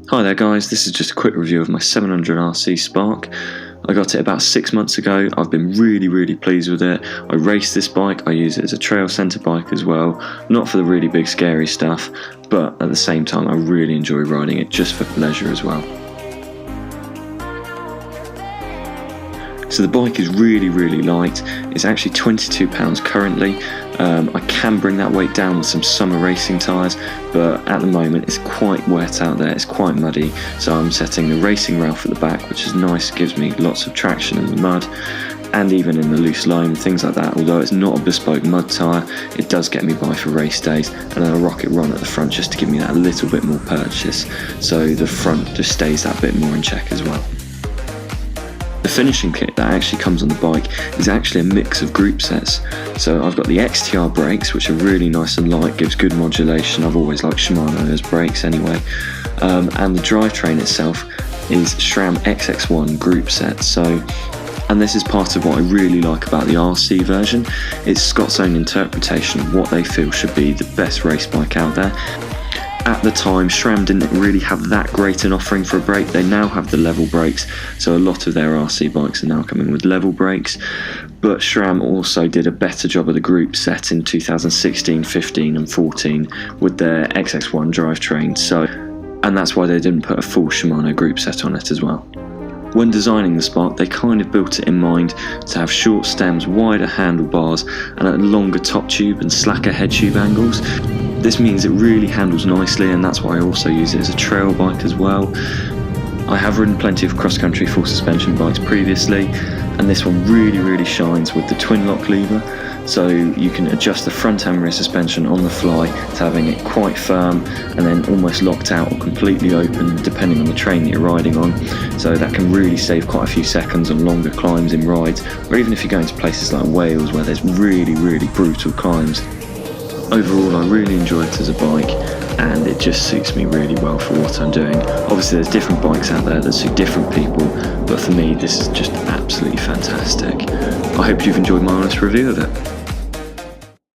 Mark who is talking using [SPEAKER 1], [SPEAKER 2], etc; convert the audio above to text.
[SPEAKER 1] Hi there guys, this is just a quick review of my 700RC Spark. I got it about 6 months ago. I've been really pleased with it. I race this bike, I use it as a trail centre bike as well, not for the really big scary stuff, but at the same time I really enjoy riding it just for pleasure as well. So the bike is really light. It's actually £22 currently. I can bring that weight down with some summer racing tyres, but at the moment it's quite wet out there, it's quite muddy, so I'm setting the racing rail for the back, which is nice, gives me lots of traction in the mud and even in the loose loam, things like that. Although it's not a bespoke mud tyre, it does get me by for race days, and then a Rocket Ron at the front just to give me that little bit more purchase, so the front just stays that bit more in check as well. The finishing kit that actually comes on the bike is actually a mix of group sets. So I've got the XTR brakes, which are really nice and light, gives good modulation. I've always liked Shimano as brakes anyway. And the drivetrain itself is SRAM XX1 group set. And this is part of what I really like about the RC version. It's Scott's own interpretation of what they feel should be the best race bike out there. At the time, SRAM didn't really have that great an offering for a brake. They now have the level brakes, so a lot of their RC bikes are now coming with level brakes. But SRAM also did a better job of the group set in 2016, 15 and 14 with their XX1 drivetrain, and that's why they didn't put a full Shimano group set on it as well. When designing the Spark, they kind of built it in mind to have short stems, wider handlebars and a longer top tube and slacker head tube angles. This means it really handles nicely, and that's why I also use it as a trail bike as well. I have ridden plenty of cross-country full suspension bikes previously, and this one really shines with the twin lock lever, so you can adjust the front and rear suspension on the fly to having it quite firm and then almost locked out or completely open depending on the terrain that you're riding on, so that can really save quite a few seconds on longer climbs in rides, or even if you're going to places like Wales where there's really brutal climbs. Overall, I really enjoy it as a bike, and it just suits me really well for what I'm doing. Obviously there's different bikes out there that suit different people, but for me this is just absolutely fantastic. I hope you've enjoyed my honest review of it.